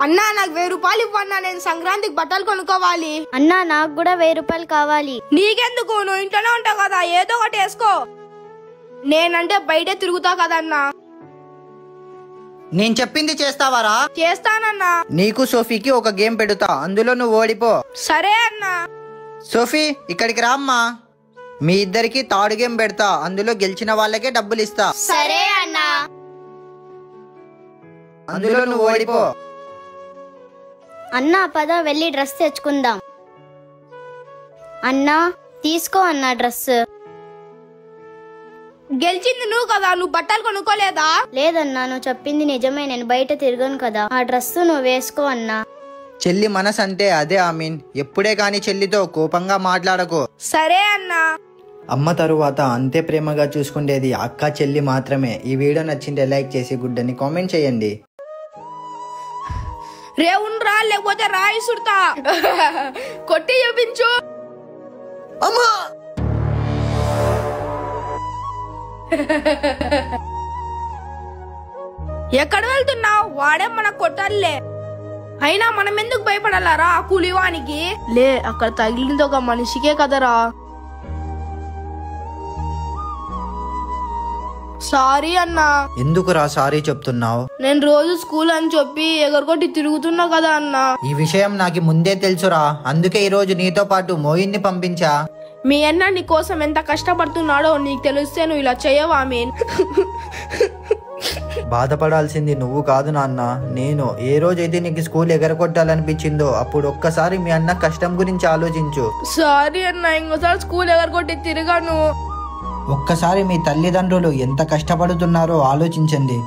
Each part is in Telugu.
అన్నా నాకు 1000 రూపాయలు ఇవ్వన్నా, నేను సంక్రాంతికి బట్టలు కొనుక్కోవాలి. అన్నా నాకు కూడా 1000 రూపాయలు కావాలి. నీకెందుకు, నువ్వు ఇంట్లోనే ఉంటావు కదా, ఏదో ఒకటి వేసుకో. నేనంటే బయటే తిరుగుతా కదన్నా. నేను చెప్పింది చేస్తావారా? చేస్తానన్నా. నీకు సోఫీకి ఒక గేమ్ పెడతా, అందులో నువ్వు ఓడిపో. సరే అన్నా. సోఫీ ఇక్కడికి రామ్మా. మీ ఇద్దరికి థర్డ్ గేమ్ పెడతా, అందులో గెలిచిన వాళ్ళకే డబ్బులు ఇస్తా. సరే అన్నా. అందులో నువ్వు ఓడిపో. అన్నా పద వెళ్ళి డ్రెస్ తెచ్చుకుందాం. అన్నా తీసుకో అన్నా డ్రెస్. గెలిచింది నువ్వు కదా, నువ్వు బట్టలు కొనుక్కోలేదా? లేదన్నా నువ్వు చెప్పింది నిజమే, నేను బయట తిరగను కదా. ఆ డ్రెస్ నువ్వు వేసుకో అన్నా. చెల్లి మనసు అంటే అదే ఆమీన్. ఎప్పుడే కాని చెల్లితో కోపంగా మాట్లాడకు. సరే అన్నా. అమ్మ తరువాత అంతే ప్రేమగా చూసుకుండేది అక్క చెల్లి మాత్రమే. ఈ వీడియో నచ్చింటే లైక్ చేసి గుడ్ అని కామెంట్ చేయండి. రే ఉండ్రా, లేకపోతే రాయి సుడతా. కొట్టి చూపించు. అమ్మా ఎక్కడ వెళ్తున్నావు? వాడే మన కొట్టాలే. అయినా మనం ఎందుకు భయపడాలారా ఆ కూలివానికి? లే, అక్కడ తగిలింది ఒక మనిషికే కదరా. సారీ అన్నా. ఎందుకురా సారీ చెప్తున్నావు? నేను రోజు స్కూల్ అని చెప్పి ఎగరగొట్టి తిరుగుతున్నా కదా అన్నా. ఈ విషయం నాకు ముందే తెలుసురా, అందుకే ఈ రోజు నీతో పాటు మోయిన్ని పంపించా. మీ అన్న నీ కోసం ఎంత కష్టపడుతున్నాడో నీకు తెలిస్తే నువ్వు ఇలా చేయవా? మీన్ బాధపడాల్సింది నువ్వు కాదు నాన్న, నేను. ఏ రోజైతే నీకు స్కూల్ ఎగరగొట్టాలనిపించిందో అప్పుడు ఒక్కసారి మీ అన్న కష్టం గురించి ఆలోచించు. సారీ అన్నా, ఇంకోసారి స్కూల్ ఎగరగొట్టి తిరగాను. ఒక్కసారి మీ తల్లిదండ్రులు ఎంత కష్టపడుతున్నారో ఆలోచించండి.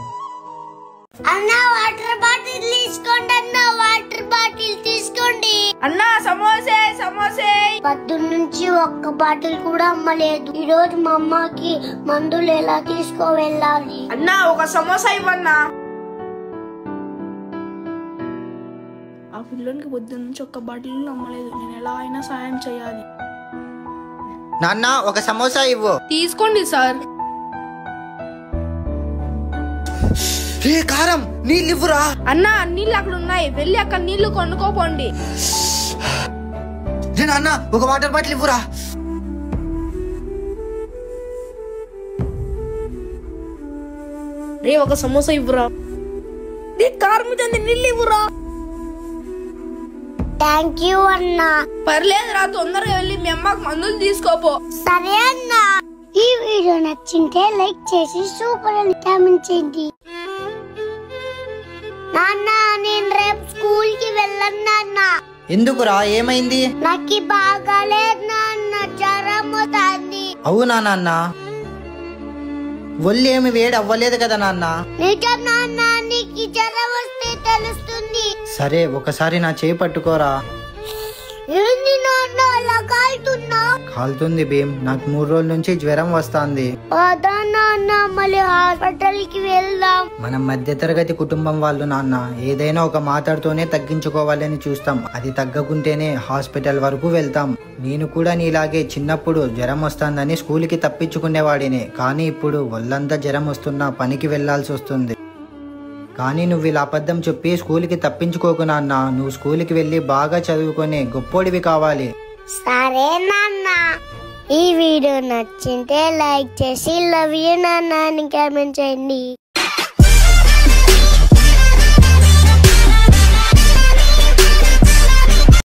అన్నా వాటర్ బాటిల్ తీసుకోండి. అన్నా వాటర్ బాటిల్ తీసుకోండి. అన్నా సమోసే సమోసే. పొద్దున్నుంచి ఒక్క బాటిల్ కూడా అమ్మలేదు. ఈ రోజు మా అమ్మకి మందులు ఎలా తీసుకో వెళ్ళాలి. అన్నా ఒక సమోసా ఇవ్వన్నా. ఆ పిల్లోనికి పొద్దున్నుంచి ఒక్క బాటిల్ అమ్మలేదు, నేను ఎలా అయినా సాయం చేయాలి. నాన్న ఒక సమోసా ఇవ్వు. తీసుకోండి సార్. రే కారం, నీళ్ళు ఇవ్వురా. అన్నా నీళ్ళు అక్కడ ఉన్నాయి, వెళ్ళి అక్కడ నీళ్లు కొనుక్కోపోండి. రే నాన్న ఒక వాటర్ బాటిల్ ఇవ్వురా. రే ఒక సమోసా ఇవ్వరా. నీ కారు మీద నీళ్ళు ఇవ్వరా. థ్యాంక్ యూ అన్నా. పర్లేదురా, తొందరగా వెళ్ళి మీ అమ్మకు మందులు తీసుకోపో. సరే అన్నా. ఈ వీడియో నచ్చింటే లైక్ చేసి సూపర్ అని కామెంట్ చేయండి. నాన్న నేను రేపు స్కూల్ కి వెళ్ళను నాన్న. ఎందుకురా, ఏమైంది? నాకు బాగాలేదు నాన్న, జ్వరం వస్తుంది. అవునా నాన్న? ఒళ్ళు ఏమి వేడి అవ్వలేదు కదా నాన్న? నిజం నాన్న, నీకు జ్వరం వస్తే తెలుస్తుంది. సరే ఒకసారి నా చేయి పట్టుకోరా. ఏంది నాన్న అలా కాలుతున్నా? కాలుతుంది భీమ్, నాకు 3 రోజుల నుంచి జ్వరం వస్తుంది. అదా నాన్న, మళ్ళీ హాస్పిటల్ కి వెళ్దాం. మనం మధ్యతరగతి కుటుంబం వాళ్ళు నాన్న, ఏదైనా ఒక మాట్లాడుతూనే తగ్గించుకోవాలని చూస్తాం. అది తగ్గకుంటేనే హాస్పిటల్ వరకు వెళ్తాం. నేను కూడా నీలాగే చిన్నప్పుడు జ్వరం వస్తుందని స్కూల్కి తప్పించుకునేవాడిని. కానీ ఇప్పుడు ఒళ్ళంతా జ్వరం వస్తున్నా పనికి వెళ్లాల్సి వస్తుంది. కానీ నువ్వు ఇలా అబద్ధం చెప్పి స్కూల్కి తప్పించుకోకు నాన్న. నువ్వు స్కూల్కి వెళ్ళి బాగా చదువుకొని గొప్పోడివి కావాలి. సరే నాన్న. ఈ వీడియో నచ్చింటే లైక్ చేసి లవ్ యూ నాన్న అని కామెంట్ చేయండి.